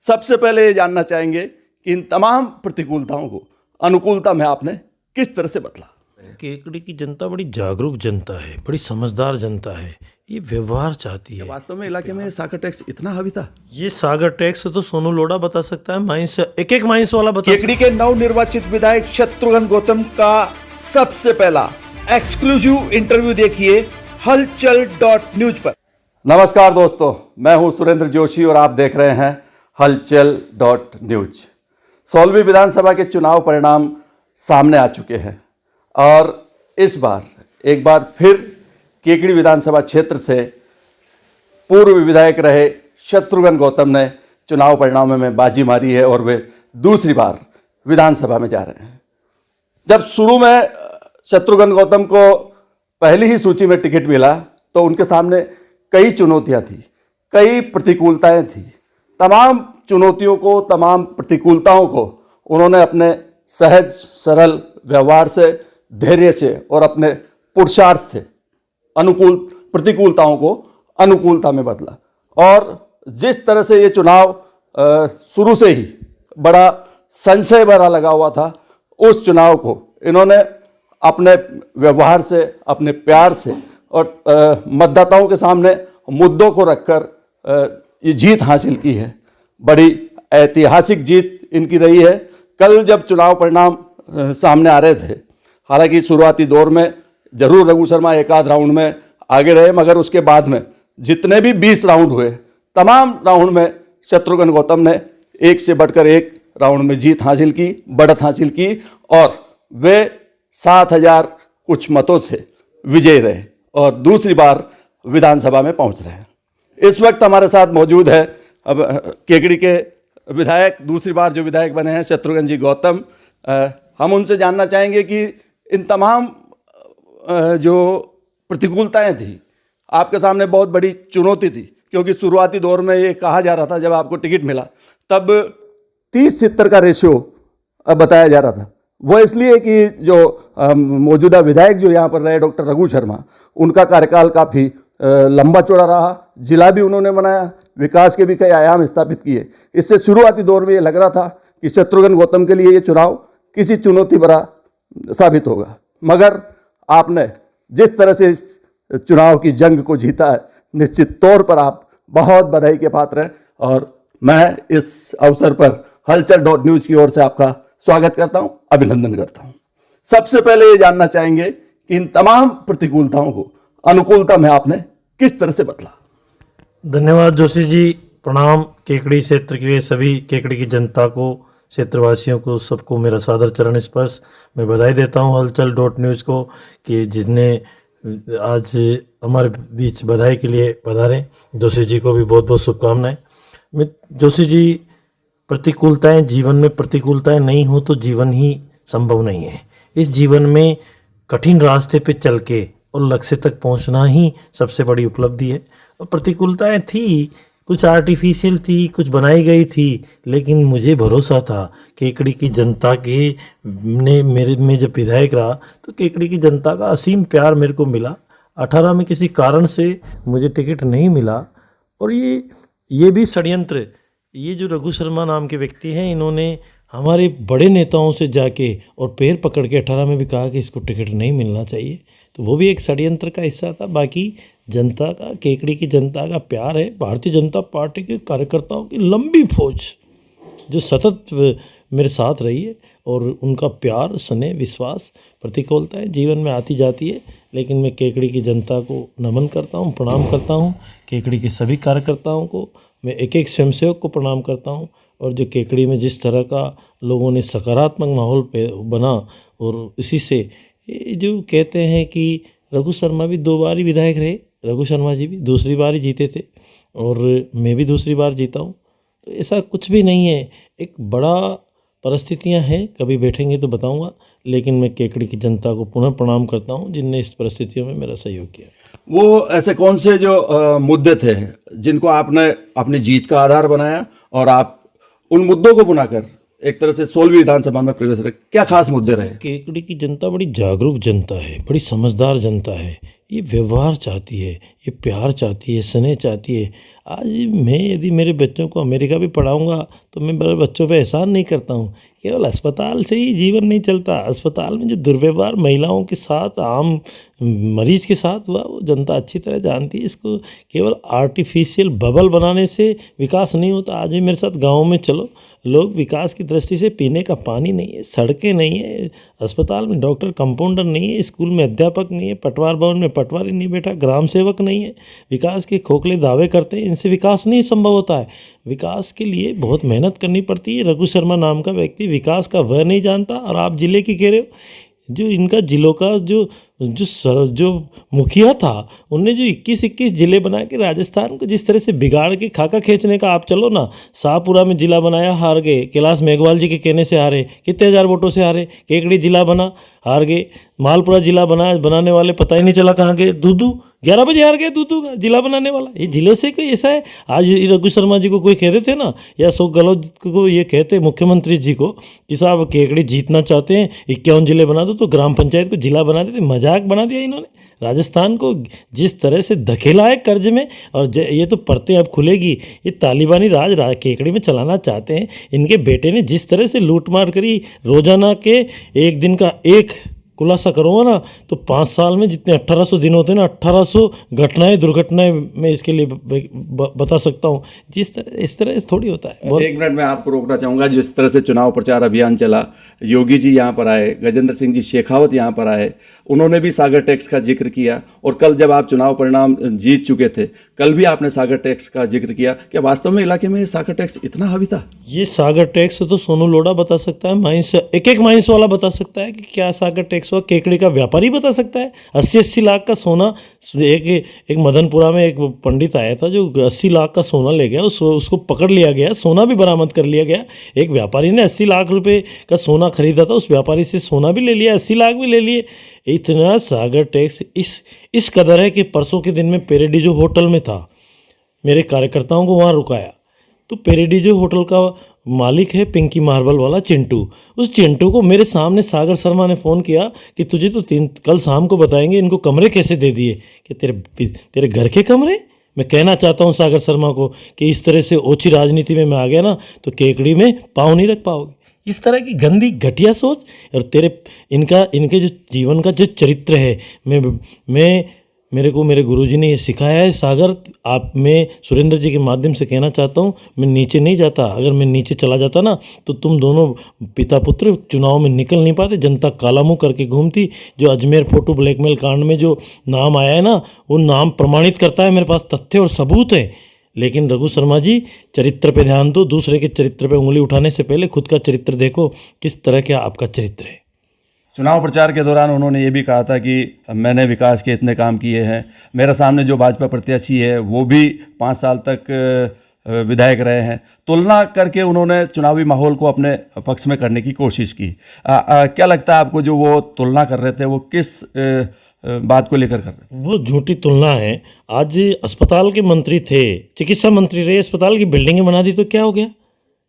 सबसे पहले ये जानना चाहेंगे कि इन तमाम प्रतिकूलताओं को अनुकूलता में आपने किस तरह से बदला। केकड़ी की जनता बड़ी जागरूक जनता है, बड़ी समझदार जनता है। ये व्यवहार चाहती है। वास्तव में इलाके में सागर टैक्स इतना हावी था? ये सागर टैक्स तो सोनू लोढ़ा बता सकता है, माइंस एक माइंस वाला बता सकता केकड़ी के नवनिर्वाचित विधायक शत्रुघ्न गौतम का सबसे पहला एक्सक्लूसिव इंटरव्यू देखिए हलचल.न्यूज पर। नमस्कार दोस्तों, मैं हूं सुरेंद्र जोशी और आप देख रहे हैं हलचल.न्यूज। 16वीं विधानसभा के चुनाव परिणाम सामने आ चुके हैं और इस बार एक बार फिर केकड़ी विधानसभा क्षेत्र से पूर्व विधायक रहे शत्रुघ्न गौतम ने चुनाव परिणामों में बाजी मारी है और वे दूसरी बार विधानसभा में जा रहे हैं। जब शुरू में शत्रुघ्न गौतम को पहली ही सूची में टिकट मिला तो उनके सामने कई चुनौतियां थी, कई प्रतिकूलताएं थी। तमाम चुनौतियों को, तमाम प्रतिकूलताओं को उन्होंने अपने सहज सरल व्यवहार से, धैर्य से और अपने पुरुषार्थ से प्रतिकूलताओं को अनुकूलता में बदला। और जिस तरह से ये चुनाव शुरू से ही बड़ा संशय भरा लगा हुआ था, उस चुनाव को इन्होंने अपने व्यवहार से, अपने प्यार से और मतदाताओं के सामने मुद्दों को रखकर ये जीत हासिल की है। बड़ी ऐतिहासिक जीत इनकी रही है। कल जब चुनाव परिणाम सामने आ रहे थे, हालांकि शुरुआती दौर में जरूर रघु शर्मा एक आध राउंड में आगे रहे, मगर उसके बाद में जितने भी 20 राउंड हुए, तमाम राउंड में शत्रुघ्न गौतम ने एक से बढ़कर एक राउंड में जीत हासिल की, बढ़त हासिल की और वे 7,000 कुछ मतों से विजयी रहे और दूसरी बार विधानसभा में पहुंच रहे हैं। इस वक्त हमारे साथ मौजूद है अब केकड़ी के विधायक, दूसरी बार जो विधायक बने हैं शत्रुघ्न जी गौतम। हम उनसे जानना चाहेंगे कि इन तमाम जो प्रतिकूलताएं थी, आपके सामने बहुत बड़ी चुनौती थी, क्योंकि शुरुआती दौर में ये कहा जा रहा था, जब आपको टिकट मिला तब 30-70 का रेशियो बताया जा रहा था। वो इसलिए कि जो मौजूदा विधायक जो यहाँ पर रहे डॉक्टर रघु शर्मा, उनका कार्यकाल काफ़ी लंबा चौड़ा रहा, जिला भी उन्होंने बनाया, विकास के भी कई आयाम स्थापित किए। इससे शुरुआती दौर में ये लग रहा था कि शत्रुघ्न गौतम के लिए ये चुनाव किसी चुनौती भरा साबित होगा, मगर आपने जिस तरह से इस चुनाव की जंग को जीता है, निश्चित तौर पर आप बहुत बधाई के पात्र हैं और मैं इस अवसर पर हलचल.न्यूज की ओर से आपका स्वागत करता हूं, अभिनंदन करता हूं। सबसे पहले ये जानना चाहेंगे कि इन तमाम प्रतिकूलताओं को अनुकूलता में आपने किस तरह से बदला। धन्यवाद जोशी जी। प्रणाम केकड़ी क्षेत्र के सभी केकड़ी की जनता को, क्षेत्रवासियों को, सबको मेरा सादर चरण स्पर्श। मैं बधाई देता हूं हलचल.न्यूज को कि जिसने आज हमारे बीच बधाई के लिए पधारे। जोशी जी को भी बहुत बहुत शुभकामनाएं। जोशी जी, प्रतिकूलताएं, जीवन में प्रतिकूलताएं नहीं हो तो जीवन ही संभव नहीं है। इस जीवन में कठिन रास्ते पे चल के और लक्ष्य तक पहुंचना ही सबसे बड़ी उपलब्धि है। और प्रतिकूलताएं थी, कुछ आर्टिफिशियल थी, कुछ बनाई गई थी, लेकिन मुझे भरोसा था केकड़ी की जनता के ने मेरे में जब विधायक रहा तो केकड़ी की जनता का असीम प्यार मेरे को मिला। 18 में किसी कारण से मुझे टिकट नहीं मिला और ये भी षड्यंत्र, ये जो रघु शर्मा नाम के व्यक्ति हैं, इन्होंने हमारे बड़े नेताओं से जाके और पैर पकड़ के 18 में भी कहा कि इसको टिकट नहीं मिलना चाहिए, तो वो भी एक षड्यंत्र का हिस्सा था। बाकी जनता का, केकड़ी की जनता का प्यार है। भारतीय जनता पार्टी के कार्यकर्ताओं की लंबी फौज जो सतत मेरे साथ रही है और उनका प्यार, स्नेह, विश्वास, प्रतिकूलताएं जीवन में आती जाती है, लेकिन मैं केकड़ी की जनता को नमन करता हूँ, प्रणाम करता हूँ। केकड़ी के सभी कार्यकर्ताओं को, मैं एक एक स्वयंसेवक को प्रणाम करता हूँ। और जो केकड़ी में जिस तरह का लोगों ने सकारात्मक माहौल बना, और इसी से जो कहते हैं कि रघु शर्मा भी 2 बार ही विधायक रहे, रघु शर्मा जी भी दूसरी बार ही जीते थे और मैं भी दूसरी बार जीता हूँ। तो ऐसा कुछ भी नहीं है, एक बड़ा परिस्थितियाँ हैं, कभी बैठेंगे तो बताऊँगा। लेकिन मैं केकड़ी की जनता को पुनः प्रणाम करता हूँ जिनने इस परिस्थितियों में मेरा सहयोग किया। वो ऐसे कौन से जो मुद्दे थे जिनको आपने अपनी जीत का आधार बनाया और आप उन मुद्दों को बुनाकर एक तरह से 16वीं विधानसभा में प्रवेश रहे? क्या खास मुद्दे रहे? केकड़ी की जनता बड़ी जागरूक जनता है, बड़ी समझदार जनता है। ये व्यवहार चाहती है, ये प्यार चाहती है, स्नेह चाहती है। आज मैं यदि मेरे बच्चों को अमेरिका भी पढ़ाऊँगा तो मैं मेरे बच्चों पे एहसान नहीं करता हूँ। केवल अस्पताल से ही जीवन नहीं चलता। अस्पताल में जो दुर्व्यवहार महिलाओं के साथ, आम मरीज के साथ हुआ, वो जनता अच्छी तरह जानती है। इसको केवल आर्टिफिशियल बबल बनाने से विकास नहीं होता। आज भी मेरे साथ गाँव में चलो, लोग विकास की दृष्टि से पीने का पानी नहीं है, सड़कें नहीं है, अस्पताल में डॉक्टर कंपाउंडर नहीं है, स्कूल में अध्यापक नहीं है, पटवार भवन में पटवारी नहीं बैठा, ग्राम सेवक नहीं है। विकास के खोखले दावे करते हैं, इनसे विकास नहीं संभव होता है। विकास के लिए बहुत मेहनत करनी पड़ती है। रघु शर्मा नाम का व्यक्ति विकास का वह नहीं जानता, और आप जिले की कह रहे हो। जो इनका जिलों का जो मुखिया था, उनने जो 21 जिले बना के राजस्थान को जिस तरह से बिगाड़ के खाका खींचने का, आप चलो ना, शाहपुरा में जिला बनाया, हार गए। कैलाश मेघवाल जी के कहने से हारे, कितने हजार वोटों से हारे। केकड़ी जिला बना, हार गए। मालपुरा जिला बनाने वाले पता ही नहीं चला कहाँ गए। दूदू 11 बजे हार गए, दूदू का जिला बनाने वाला। ये जिलों से कोई ऐसा है। आज रघु शर्मा जी को कोई कहते थे ना, या अशोक गहलोत को ये कहते मुख्यमंत्री जी को कि साहब केकड़ी जीतना चाहते हैं, 51 जिले बना दो, तो ग्राम पंचायत को जिला बना देते। मजाक बना दिया इन्होंने। राजस्थान को जिस तरह से धकेला है कर्ज में, और ये तो परतें अब खुलेगी। ये तालिबानी राज केकड़ी में चलाना चाहते हैं। इनके बेटे ने जिस तरह से लूटमार करी, रोजाना के एक दिन का एक खुलासा करूँगा ना, तो 5 साल में जितने 1800 दिन होते हैं ना, 1800 घटनाएं, दुर्घटनाएं मैं इसके लिए बता सकता हूँ। इस तरह से थोड़ी होता है। एक मिनट में आपको रोकना चाहूँगा। जिस तरह से चुनाव प्रचार अभियान चला, योगी जी यहाँ पर आए, गजेंद्र सिंह जी शेखावत यहाँ पर आए, उन्होंने भी सागर टैक्स का जिक्र किया। और कल जब आप चुनाव परिणाम जीत चुके थे, कल भी आपने सागर टैक्स का जिक्र किया। क्या वास्तव में इलाके में सागर टैक्स इतना हावी था? ये सागर टैक्स तो सोनू लोढ़ा बता सकता है, माइंस एक माइंस वाला बता सकता है कि क्या सागर टैक्स हुआ। केकड़ी का व्यापारी बता सकता है। 80-80 लाख का सोना, एक मदनपुरा में एक पंडित आया था जो 80 लाख का सोना ले गया, उसको पकड़ लिया गया, सोना भी बरामद कर लिया गया। एक व्यापारी ने 80 लाख रुपए का सोना खरीदा था, उस व्यापारी से सोना भी ले लिया, 80 लाख भी ले लिए। इतना सागर टैक्स इस कदर है कि परसों के दिन में पेरेडी होटल में था, मेरे कार्यकर्ताओं को वहाँ रुकाया, तो पेरेडी होटल का मालिक है पिंकी मार्बल वाला चिंटू। उस चिंटू को मेरे सामने सागर शर्मा ने फ़ोन किया कि तुझे तो कल शाम को बताएंगे इनको कमरे कैसे दे दिए। कि तेरे घर के कमरे? मैं कहना चाहता हूँ सागर शर्मा को कि इस तरह से ओछी राजनीति में मैं आ गया ना, तो केकड़ी में पाँव नहीं रख पाओगे। इस तरह की गंदी घटिया सोच। और इनके जो जीवन का जो चरित्र है, मेरे को मेरे गुरुजी ने ये सिखाया है। सागर, मैं सुरेंद्र जी के माध्यम से कहना चाहता हूँ, मैं नीचे नहीं जाता। अगर मैं नीचे चला जाता ना, तो तुम दोनों पिता पुत्र चुनाव में निकल नहीं पाते। जनता काला मुँह करके घूमती। जो अजमेर फोटो ब्लैकमेल कांड में जो नाम आया है ना, वो नाम प्रमाणित करता है, मेरे पास तथ्य और सबूत है। लेकिन रघु शर्मा जी, चरित्र पे ध्यान दो। दूसरे के चरित्र पे उंगली उठाने से पहले खुद का चरित्र देखो, किस तरह का आपका चरित्र है। चुनाव प्रचार के दौरान उन्होंने ये भी कहा था कि मैंने विकास के इतने काम किए हैं। मेरे सामने जो भाजपा प्रत्याशी है वो भी 5 साल तक विधायक रहे हैं। तुलना करके उन्होंने चुनावी माहौल को अपने पक्ष में करने की कोशिश की। क्या लगता है आपको, जो वो तुलना कर रहे थे वो किस बात को लेकर कर रहे थे? वो झूठी तुलना है। आज अस्पताल के मंत्री थे, चिकित्सा मंत्री रहे, अस्पताल की बिल्डिंगें बना दी, तो क्या हो गया?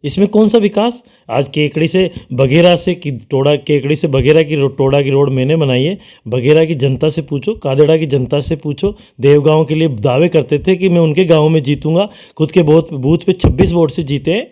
इसमें कौन सा विकास? आज केकड़ी से बघेरा की टोड़ा की रोड मैंने बनाई है। बघेरा की जनता से पूछो, कादेड़ा की जनता से पूछो। देवगांव के लिए दावे करते थे कि मैं उनके गांव में जीतूंगा, खुद के बूथ पे 26 वोट से जीते।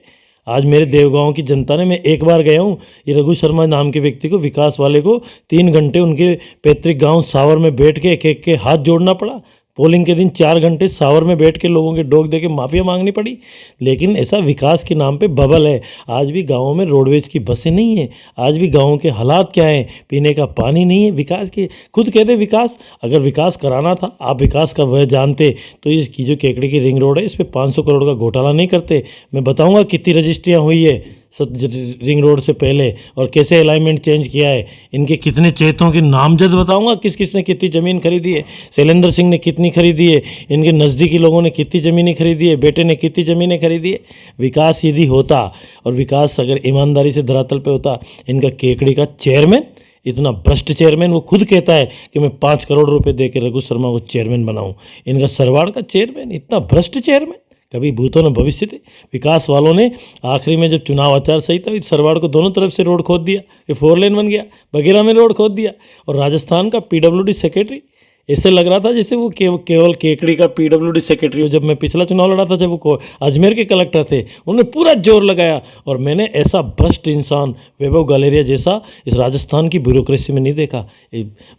आज मेरे देवगांव की जनता ने, मैं एक बार गया हूँ, ये रघु शर्मा नाम के व्यक्ति को, विकास वाले को 3 घंटे उनके पैतृक गाँव सावर में बैठ के एक के हाथ जोड़ना पड़ा। पोलिंग के दिन 4 घंटे सावर में बैठ के लोगों के डोक दे के माफिया मांगनी पड़ी। लेकिन ऐसा विकास के नाम पे बबल है। आज भी गाँवों में रोडवेज की बसें नहीं है। आज भी गाँवों के हालात क्या हैं? पीने का पानी नहीं है। विकास के खुद कहते विकास, अगर विकास कराना था, आप विकास का वह जानते, तो इसकी जो केकड़ी की रिंग रोड है, इस पर 500 करोड़ का घोटाला नहीं करते। मैं बताऊँगा कितनी रजिस्ट्रियाँ हुई है रिंग रोड से पहले, और कैसे अलाइनमेंट चेंज किया है। इनके कितने चेतों के नामजद बताऊंगा, किस किस ने कितनी ज़मीन खरीदी है। शैलेंद्र सिंह ने कितनी खरीदी है, इनके नज़दीकी लोगों ने कितनी ज़मीनें खरीदी है, बेटे ने कितनी ज़मीनें खरीदी है। विकास यदि होता, और विकास अगर ईमानदारी से धरातल पे होता, इनका केकड़ी का चेयरमैन, इतना भ्रष्ट चेयरमैन, वो खुद कहता है कि मैं 5 करोड़ रुपए दे के रघु शर्मा को चेयरमैन बनाऊँ। इनका सरवाड़ का चेयरमैन, इतना भ्रष्ट चेयरमैन, कभी भूतों न भविष्य थे। विकास वालों ने आखिरी में जब चुनाव आचार संहिता हुई, सरवाड़ को दोनों तरफ से रोड खोद दिया, ये 4 लेन बन गया। बघेरा में रोड खोद दिया। और राजस्थान का PWD सेक्रेटरी, ऐसे लग रहा था जैसे वो केवल केकड़ी का पीडब्ल्यूडी सेक्रेटरी हो। जब मैं पिछला चुनाव लड़ा था, जब वो अजमेर के कलेक्टर थे, उन्होंने पूरा जोर लगाया, और मैंने ऐसा भ्रष्ट इंसान वैभव गलेरिया जैसा इस राजस्थान की ब्यूरोक्रेसी में नहीं देखा।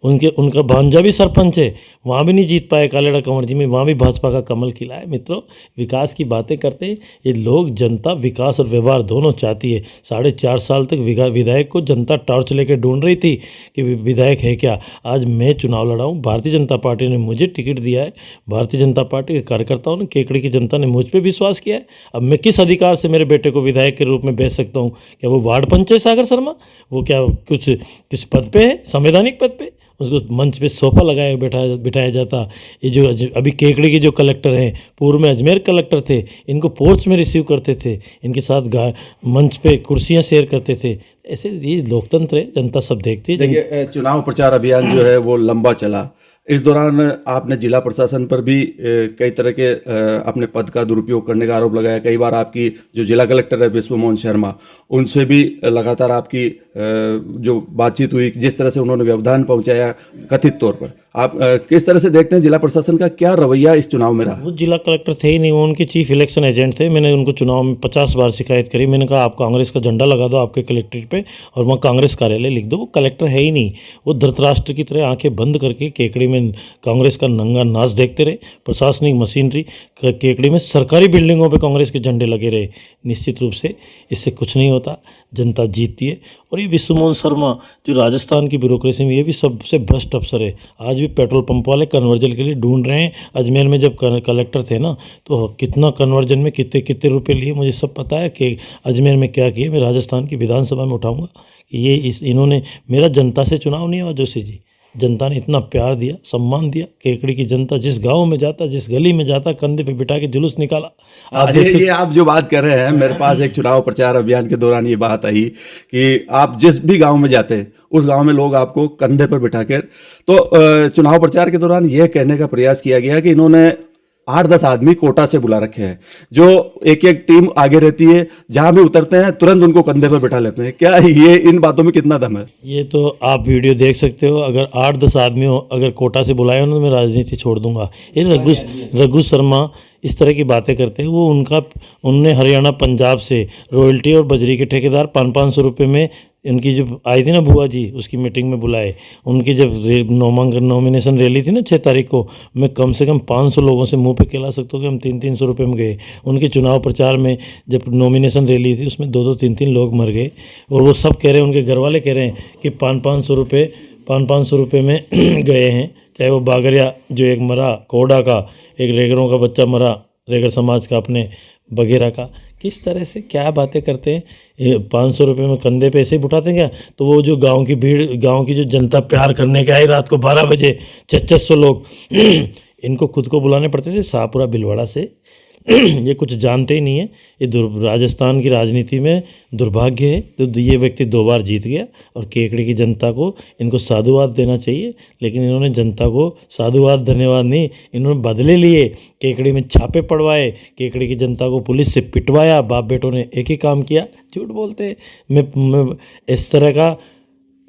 उनका भांजा भी सरपंच है, वहाँ भी नहीं जीत पाए कालेड़ा कंवर जी में, वहाँ भी भाजपा का कमल खिला है। मित्रों, विकास की बातें करते हैं ये लोग, जनता विकास और व्यवहार दोनों चाहती है। 4.5 साल तक विधायक को जनता टॉर्च लेकर ढूंढ रही थी कि विधायक है क्या। आज मैं चुनाव लड़ा हूँ, भारतीय जनता पार्टी ने मुझे टिकट दिया है, भारतीय जनता पार्टी के कार्यकर्ताओं ने, केकड़ी की जनता ने मुझ पर विश्वास किया है। अब मैं किस अधिकार से मेरे बेटे को विधायक के रूप में भेज सकता हूँ? क्या वो वार्ड पंच है सागर शर्मा? वो क्या किस पद पे है, संवैधानिक पद पे? उसको मंच पे सोफा लगाया बिठाया जाता। ये जो अभी केकड़ी के जो कलेक्टर हैं, पूर्व में अजमेर कलेक्टर थे, इनको पोर्च में रिसीव करते थे, इनके साथ मंच पे कुर्सियां शेयर करते थे। ऐसे ये लोकतंत्र है, जनता सब देखती है। देखिए, चुनाव प्रचार अभियान जो है वो लंबा चला। इस दौरान आपने जिला प्रशासन पर भी कई तरह के अपने पद का दुरुपयोग करने का आरोप लगाया। कई बार आपकी जो जिला कलेक्टर है विश्व मोहन शर्मा, उनसे भी लगातार आपकी जो बातचीत हुई, जिस तरह से उन्होंने व्यवधान पहुंचाया कथित तौर पर, आप किस तरह से देखते हैं जिला प्रशासन का क्या रवैया इस चुनाव में रहा? वो जिला कलेक्टर थे ही नहीं, वो उनके चीफ इलेक्शन एजेंट थे। मैंने उनको चुनाव में 50 बार शिकायत करी। मैंने कहा आप कांग्रेस का झंडा लगा दो आपके कलेक्ट्रेट पे और वहाँ कांग्रेस कार्यालय लिख दो। वो कलेक्टर है ही नहीं, वो धृतराष्ट्र की तरह आंखें बंद करके केकड़ी में कांग्रेस का नंगा नाच देखते रहे। प्रशासनिक मशीनरी केकड़ी में सरकारी बिल्डिंगों पर कांग्रेस के झंडे लगे रहे। निश्चित रूप से इससे कुछ नहीं होता, जनता जीतती है। और ये विश्व मोहन शर्मा जो राजस्थान की ब्यूरोक्रेसी में, ये भी सबसे भ्रष्ट अफसर है। आज भी पेट्रोल पंप वाले कन्वर्जन के लिए ढूंढ रहे हैं। अजमेर में जब कलेक्टर थे ना, तो कितना कन्वर्जन में कितने कितने रुपए लिए मुझे सब पता है कि अजमेर में क्या किए। मैं राजस्थान की विधानसभा में उठाऊंगा कि ये इन्होंने, मेरा जनता से चुनाव नहीं हुआ जोशी जी, जनता ने इतना प्यार दिया, सम्मान दिया। केकड़ी की जनता जिस गांव में जाता, जिस गली में जाता, कंधे पे बिठा के जुलूस निकाला। आप देख सकते, ये आप जो बात कर रहे हैं, मेरे पास एक चुनाव प्रचार अभियान के दौरान ये बात आई कि आप जिस भी गांव में जाते उस गांव में लोग आपको कंधे पर बिठा कर, तो चुनाव प्रचार के दौरान यह कहने का प्रयास किया गया कि इन्होंने 8-10 आदमी कोटा से बुला रखे हैं, जो एक एक टीम आगे रहती है, जहां भी उतरते हैं तुरंत उनको कंधे पर बैठा लेते हैं। क्या ये इन बातों में कितना दम है? ये तो आप वीडियो देख सकते हो। अगर 8-10 आदमी अगर कोटा से बुलाए उन्होंने, मैं राजनीति छोड़ दूंगा। ये रघु शर्मा इस तरह की बातें करते हैं। वो उनने हरियाणा पंजाब से रॉयल्टी और बजरी के ठेकेदार 500-500 रुपये में, इनकी जो आई थी ना बुआ जी, उसकी मीटिंग में बुलाए। उनकी जब नॉमिनेशन रैली थी ना 6 तारीख को, मैं कम से कम 500 लोगों से मुंह पे खिला सकता हूँ कि हम 300-300 रुपये में गए। उनके चुनाव प्रचार में जब नॉमिनेशन रैली थी, उसमें 2-2, 3-3 लोग मर गए। और वो सब कह रहे हैं, उनके घर वाले कह रहे हैं कि 500-500 रुपये में गए हैं। चाहे वो बागरिया जो एक मरा, कोडा का एक रेगरों का बच्चा मरा, रेगर समाज का, अपने बगेरा का। किस तरह से क्या बातें करते हैं। 500 रुपये में कंधे पे ऐसे ही उठाते हैं क्या? तो वो जो गांव की भीड़, गांव की जो जनता प्यार करने के आई रात को 12 बजे 600 लोग इनको खुद को बुलाने पड़ते थे शाहपुरा भिलवाड़ा से। ये कुछ जानते ही नहीं है। ये राजस्थान की राजनीति में दुर्भाग्य है। तो ये व्यक्ति 2 बार जीत गया और केकड़ी की जनता को इनको साधुवाद देना चाहिए, लेकिन इन्होंने जनता को साधुवाद धन्यवाद नहीं, इन्होंने बदले लिए। केकड़ी में छापे पड़वाए, केकड़ी की जनता को पुलिस से पिटवाया। बाप बेटों ने एक ही काम किया, झूठ बोलते। मैं इस तरह का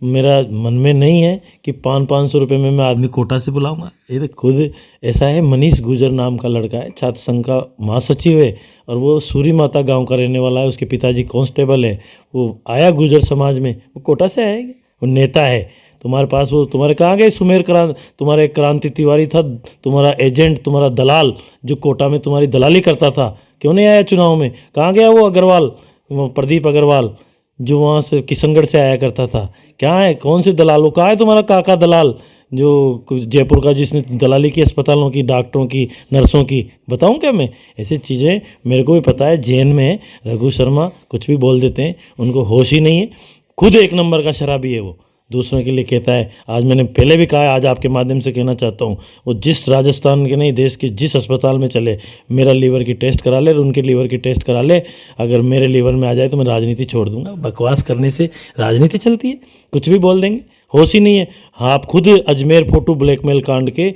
मेरा मन में नहीं है कि 500 रुपये में मैं आदमी कोटा से बुलाऊंगा। ये तो खुद ऐसा है। मनीष गुजर नाम का लड़का है, छात्र संघ का महासचिव है, और वो सूरी माता गांव का रहने वाला है। उसके पिताजी कांस्टेबल है। वो आया गुजर समाज में, वो कोटा से आएगा, वो नेता है। तुम्हारे पास वो तुम्हारे कहाँ गए सुमेर तुम्हारा एक क्रांति तिवारी था, तुम्हारा एजेंट, तुम्हारा दलाल, जो कोटा में तुम्हारी दलाली करता था, क्यों नहीं आया चुनाव में? कहाँ गया वो अग्रवाल, प्रदीप अग्रवाल, जो वहाँ से किशनगढ़ से आया करता था? क्या है, कौन से दलाल? वो कहाँ है तुम्हारा काका दलाल, जो जयपुर का, जिसने दलाली की अस्पतालों की, डॉक्टरों की, नर्सों की? बताऊं क्या मैं? ऐसी चीज़ें मेरे को भी पता है। जेल में है रघु शर्मा, कुछ भी बोल देते हैं, उनको होश ही नहीं है। खुद एक नंबर का शराबी है वो, दूसरों के लिए कहता है। आज मैंने पहले भी कहा है, आज आपके माध्यम से कहना चाहता हूँ, वो जिस राजस्थान के नहीं, देश के जिस अस्पताल में चले, मेरा लीवर की टेस्ट करा ले और उनके लीवर की टेस्ट करा ले। अगर मेरे लीवर में आ जाए तो मैं राजनीति छोड़ दूंगा। बकवास करने से राजनीति चलती है? कुछ भी बोल देंगे, होश ही नहीं है। हाँ, आप खुद अजमेर फोटो ब्लैकमेल कांड के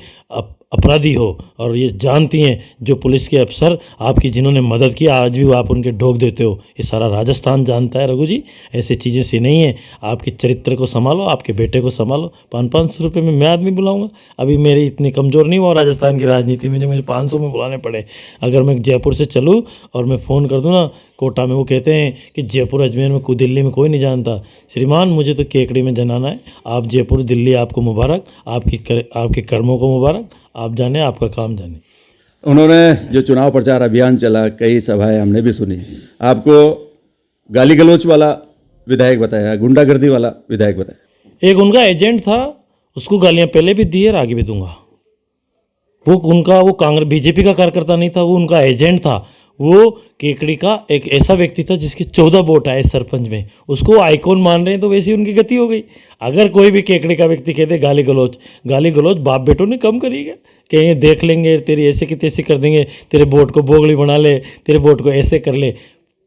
अपराधी हो और ये जानती हैं जो पुलिस के अफसर आपकी जिन्होंने मदद की, आज भी आप उनके ढोक देते हो। ये सारा राजस्थान जानता है रघु जी, ऐसी चीज़ें सी नहीं है। आपके चरित्र को संभालो, आपके बेटे को संभालो। 500 रुपये में मैं आदमी बुलाऊंगा? अभी मेरी इतनी कमज़ोर नहीं हुआ राजस्थान की राजनीति में जो मुझे 500 में बुलाने पड़े। अगर मैं जयपुर से चलूँ और मैं फ़ोन कर दूँ ना कोटा में, वो कहते हैं कि जयपुर अजमेर में दिल्ली में कोई नहीं जानता। श्रीमान मुझे तो केकड़ी में जनाना है। आप जयपुर दिल्ली आपको मुबारक, आपके कर्मों को मुबारक, आप जाने आपका काम जाने। उन्होंने जो चुनाव प्रचार अभियान चला, कई सभाएं हमने भी सुनी, आपको गाली गलौच वाला विधायक बताया, गुंडागर्दी वाला विधायक बताया। एक उनका एजेंट था, उसको गालियां पहले भी दी है और आगे भी दूंगा। वो कांग्रेस बीजेपी का कार्यकर्ता नहीं था, वो उनका एजेंट था। वो केकड़ी का एक ऐसा व्यक्ति था जिसके 14 वोट आए सरपंच में, उसको आइकॉन मान रहे हैं, तो वैसी उनकी गति हो गई। अगर कोई भी केकड़ी का व्यक्ति कहते गाली गलौच बाप बेटों ने कम करेगा, कहेंगे देख लेंगे तेरी ऐसे की तैसे कर देंगे, तेरे वोट को बोगली बना ले, तेरे वोट को ऐसे कर ले।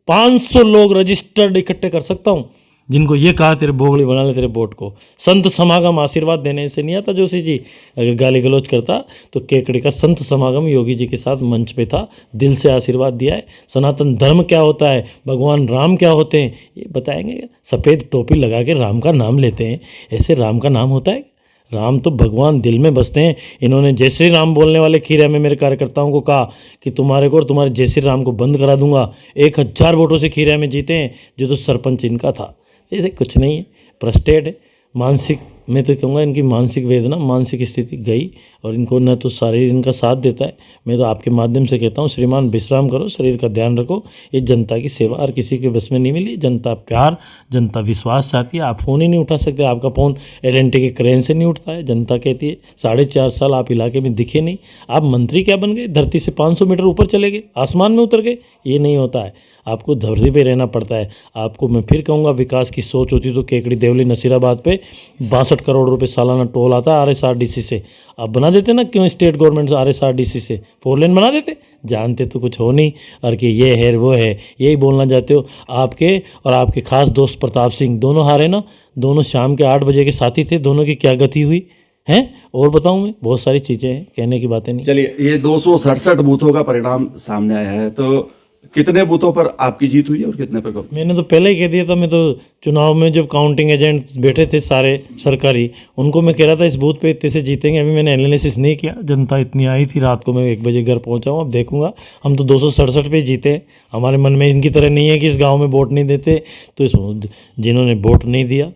500 लोग रजिस्टर्ड इकट्ठे कर सकता हूँ जिनको ये कहा तेरे बोगली बना ले तेरे वोट को। संत समागम आशीर्वाद देने से नहीं आता जोशी जी। अगर गाली गलौज करता तो केकड़ी का संत समागम योगी जी के साथ मंच पे था, दिल से आशीर्वाद दिया है। सनातन धर्म क्या होता है, भगवान राम क्या होते हैं, ये बताएंगे। सफ़ेद टोपी लगा के राम का नाम लेते हैं, ऐसे राम का नाम होता है? राम तो भगवान दिल में बसते हैं। इन्होंने जय श्री राम बोलने वाले खीरा में मेरे कार्यकर्ताओं को कहा कि तुम्हारे को और तुम्हारे जय श्री राम को बंद करा दूंगा। 1000 वोटों से खीरा में जीते हैं, जो तो सरपंच इनका था। ऐसे कुछ नहीं है, फ्रस्ट्रेट है, मानसिक, मैं तो कहूँगा इनकी मानसिक वेदना, मानसिक स्थिति गई और इनको न तो शरीर इनका साथ देता है। मैं तो आपके माध्यम से कहता हूँ श्रीमान विश्राम करो, शरीर का ध्यान रखो। ये जनता की सेवा और किसी के बस में नहीं मिली। जनता प्यार, जनता विश्वास चाहती है। आप फ़ोन ही नहीं उठा सकते, आपका फ़ोन एल&टी के क्रेन से नहीं उठता है। जनता कहती है 4.5 साल आप इलाके में दिखे नहीं, आप मंत्री क्या बन गए, धरती से 500 मीटर ऊपर चले गए, आसमान में उतर गए। ये नहीं होता है, आपको धरती पे रहना पड़ता है। आपको मैं फिर कहूँगा विकास की सोच होती तो केकड़ी देवली नसीराबाद पे 62 करोड़ रुपए सालाना टोल आता है RSRDC से। आप बना देते ना, क्यों स्टेट गवर्नमेंट से RSRDC से 4 लेन बना देते? जानते तो कुछ हो नहीं, और कि ये है वो है, यही बोलना चाहते हो। आपके और आपके खास दोस्त प्रताप सिंह दोनों हारे ना, दोनों शाम के 8 बजे के साथी थे, दोनों की क्या गति हुई है और बताऊं मैं, बहुत सारी चीज़ें हैं, कहने की बातें नहीं। चलिए, ये 267 बूथों का परिणाम सामने आया है, तो कितने बूथों पर आपकी जीत हुई है और कितने पर कम? मैंने तो पहले ही कह दिया था। मैं तो चुनाव में जब काउंटिंग एजेंट बैठे थे सारे सरकारी, उनको मैं कह रहा था इस बूथ पे इतने से जीतेंगे। अभी मैंने एनालिसिस नहीं किया, जनता इतनी आई थी, रात को मैं 1 बजे घर पहुंचा हूँ। अब देखूंगा, हम तो 267 पे जीते। हमारे मन में इनकी तरह नहीं है कि इस गाँव में वोट नहीं देते। तो जिन्होंने वोट नहीं दिया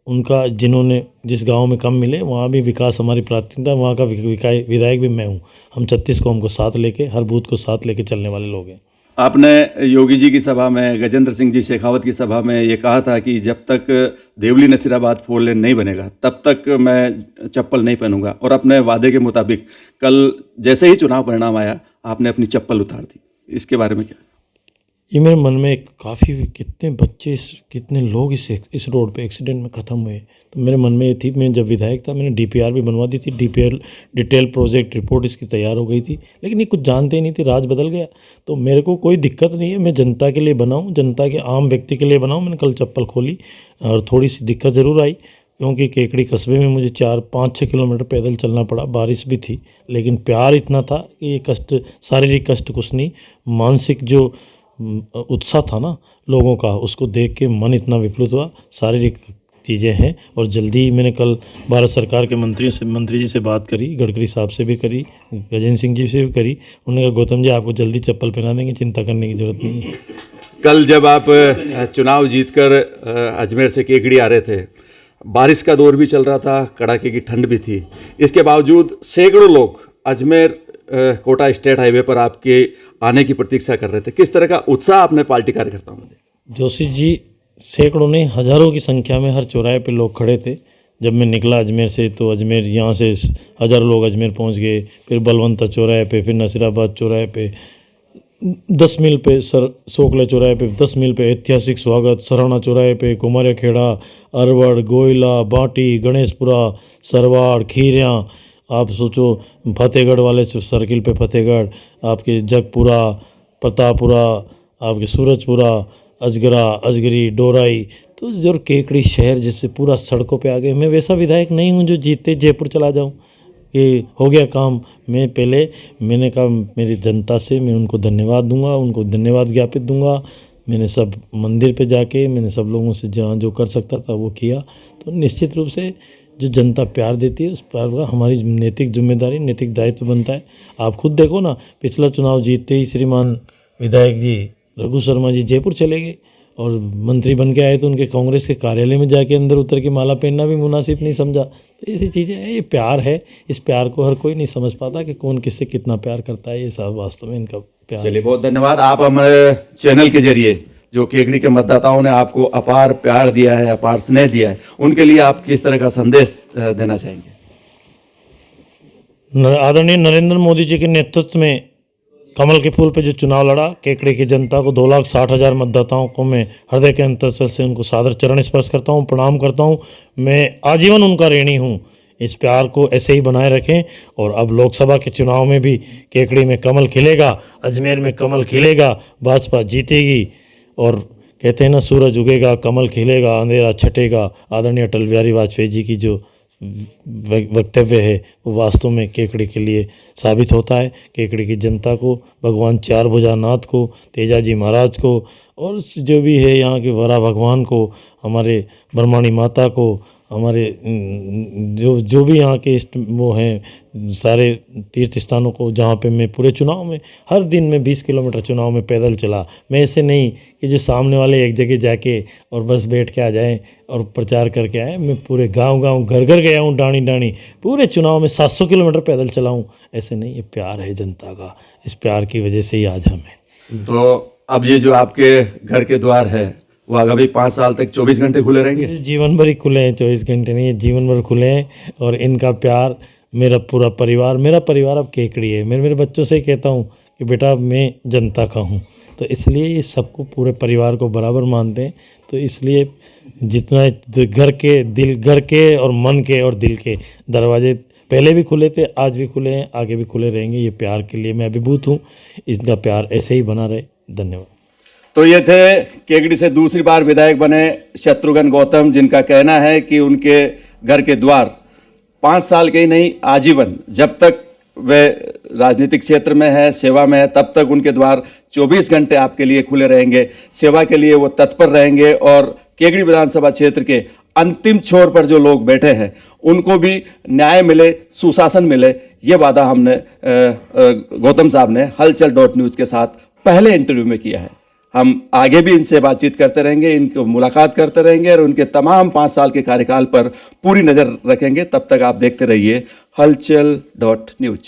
उनका, जिन्होंने जिस गांव में कम मिले वहाँ भी विकास हमारी प्राथमिकता, वहाँ का विधायक भी मैं हूँ। हम 36 कौम को साथ लेके, हर बूथ को साथ लेके चलने वाले लोग हैं। आपने योगी जी की सभा में, गजेंद्र सिंह जी शेखावत की सभा में ये कहा था कि जब तक देवली नसीराबाद 4 लेन नहीं बनेगा तब तक मैं चप्पल नहीं पहनूंगा, और अपने वादे के मुताबिक कल जैसे ही चुनाव परिणाम आया आपने अपनी चप्पल उतार दी। इसके बारे में क्या? ये मेरे मन में काफ़ी, कितने बच्चे, कितने लोग इस रोड पे एक्सीडेंट में ख़त्म हुए, तो मेरे मन में ये थी। मैं जब विधायक था मैंने DPR भी बनवा दी थी, डिटेल प्रोजेक्ट रिपोर्ट इसकी तैयार हो गई थी, लेकिन ये कुछ जानते ही नहीं थे, राज बदल गया। तो मेरे को कोई दिक्कत नहीं है, मैं जनता के लिए बनाऊँ, जनता के आम व्यक्ति के लिए बनाऊँ। मैंने कल चप्पल खोली और थोड़ी सी दिक्कत ज़रूर आई, क्योंकि केकड़ी कस्बे में मुझे 4-5-6 किलोमीटर पैदल चलना पड़ा, बारिश भी थी, लेकिन प्यार इतना था कि ये कष्ट, शारीरिक कष्ट कुछ नहीं, मानसिक जो उत्साह था ना लोगों का, उसको देख के मन इतना विप्लुत हुआ। शारीरिक चीज़ें हैं, और जल्दी ही मैंने कल भारत सरकार के मंत्री जी से बात करी, गडकरी साहब से भी करी, गजेंद्र सिंह जी से भी करी। उन्होंने कहा गौतम जी आपको जल्दी चप्पल पहना देंगे, चिंता करने की जरूरत नहीं है। कल जब आप चुनाव जीतकर अजमेर से केकड़ी आ रहे थे, बारिश का दौर भी चल रहा था, कड़ाके की ठंड भी थी, इसके बावजूद सैकड़ों लोग अजमेर कोटा स्टेट हाईवे पर आपके आने की प्रतीक्षा कर रहे थे। किस तरह का उत्साह आपने पार्टी कार्यकर्ताओं में? जोशी जी, सैकड़ों नहीं हज़ारों की संख्या में हर चौराहे पे लोग खड़े थे। जब मैं निकला अजमेर से, तो अजमेर यहाँ से हज़ारों लोग अजमेर पहुँच गए, फिर बलवंता चौराहे पे, फिर नसीराबाद चौराहे पे 10 मील पे, सोकला चौराहे पे 10 मील पे ऐतिहासिक स्वागत, सराहना चौराहे पे, कुमारिया खेड़ा, अरवड़, गोयला, बाटी, गणेशपुरा, सरवाड़, खीरियाँ, आप सोचो फतेहगढ़ वाले सर्किल पे फतेहगढ़, आपके जगपुरा, प्रतापपुरा, आपके सूरजपुरा, अजगरा, अजगरी, डोराई, तो जरूर केकड़ी शहर जैसे पूरा सड़कों पे आ गए। मैं वैसा विधायक नहीं हूँ जो जीतते जयपुर चला जाऊँ। कि हो गया काम, मैंने कहा मेरी जनता से मैं उनको धन्यवाद दूंगा, उनको धन्यवाद ज्ञापित दूंगा। मैंने सब मंदिर पे जाके मैंने सब लोगों से जहाँ जो कर सकता था वो किया। तो निश्चित रूप से जो जनता प्यार देती है उस प्यार का हमारी नैतिक जिम्मेदारी, नैतिक दायित्व बनता है। आप खुद देखो ना, पिछला चुनाव जीतते ही श्रीमान विधायक जी रघु शर्मा जी जयपुर चले गए और मंत्री बन के आए तो उनके कांग्रेस के कार्यालय में जाके अंदर उतर के माला पहनना भी मुनासिब नहीं समझा। तो ऐसी चीज़ें हैं, ये प्यार है। इस प्यार को हर कोई नहीं समझ पाता कि कौन किससे कितना प्यार करता है। ये सब वास्तव में इनका प्यार। चलिए, बहुत धन्यवाद। आप हमारे चैनल के जरिए जो केकड़ी के मतदाताओं ने आपको अपार प्यार दिया है, अपार स्नेह दिया है, उनके लिए आप किस तरह का संदेश देना चाहेंगे? आदरणीय नरेंद्र मोदी जी के नेतृत्व में कमल के फूल पे जो चुनाव लड़ा, केकड़ी की जनता को 2,60,000 मतदाताओं को मैं हृदय के अंतर्गत से उनको सादर चरण स्पर्श करता हूँ, प्रणाम करता हूँ। मैं आजीवन उनका ऋणी हूँ। इस प्यार को ऐसे ही बनाए रखें। और अब लोकसभा के चुनाव में भी केकड़ी में कमल खिलेगा, अजमेर में कमल खिलेगा, भाजपा जीतेगी। और कहते हैं ना, सूरज उगेगा, कमल खिलेगा, अंधेरा छटेगा। आदरणीय अटल बिहारी वाजपेयी जी की जो वक्तव्य है वो वास्तव में केकड़ी के लिए साबित होता है। केकड़ी की जनता को, भगवान चार भुजानाथ को, तेजाजी महाराज को और जो भी है यहाँ के वरा भगवान को, हमारे ब्रह्माणी माता को, हमारे जो भी यहाँ के वो हैं सारे तीर्थ स्थानों को, जहाँ पे मैं पूरे चुनाव में हर दिन में 20 किलोमीटर चुनाव में पैदल चला। मैं ऐसे नहीं कि जो सामने वाले एक जगह जाके और बस बैठ के आ जाएं और प्रचार करके आए। मैं पूरे गांव घर घर गया हूँ, डाणी डाणी पूरे चुनाव में 700 किलोमीटर पैदल चला हूँ। ऐसे नहीं, ये प्यार है जनता का। इस प्यार की वजह से ही आज हम हैं। तो अब ये जो आपके घर के द्वार है वो आगामी 5 साल तक 24 घंटे खुले रहेंगे? जीवन भर ही खुले हैं, 24 घंटे नहीं, जीवन भर खुले हैं। और इनका प्यार, मेरा पूरा परिवार अब केकड़ी है। मैं मेरे बच्चों से ही कहता हूँ कि बेटा मैं जनता का हूँ। तो इसलिए ये सबको, पूरे परिवार को बराबर मानते हैं। तो इसलिए जितना घर के और मन के और दिल के दरवाजे पहले भी खुले थे, आज भी खुले हैं, आगे भी खुले रहेंगे। ये प्यार के लिए मैं अभिभूत हूँ। इनका प्यार ऐसे ही बना रहे। धन्यवाद। तो ये थे केकड़ी से दूसरी बार विधायक बने शत्रुघ्न गौतम, जिनका कहना है कि उनके घर के द्वार 5 साल के ही नहीं, आजीवन, जब तक वे राजनीतिक क्षेत्र में है, सेवा में है, तब तक उनके द्वार 24 घंटे आपके लिए खुले रहेंगे। सेवा के लिए वो तत्पर रहेंगे। और केकड़ी विधानसभा क्षेत्र के अंतिम छोर पर जो लोग बैठे हैं उनको भी न्याय मिले, सुशासन मिले, ये वादा हमने गौतम साहब ने हलचल.न्यूज के साथ पहले इंटरव्यू में किया है। हम आगे भी इनसे बातचीत करते रहेंगे, इनको मुलाकात करते रहेंगे और उनके तमाम 5 साल के कार्यकाल पर पूरी नज़र रखेंगे। तब तक आप देखते रहिए हलचल.न्यूज।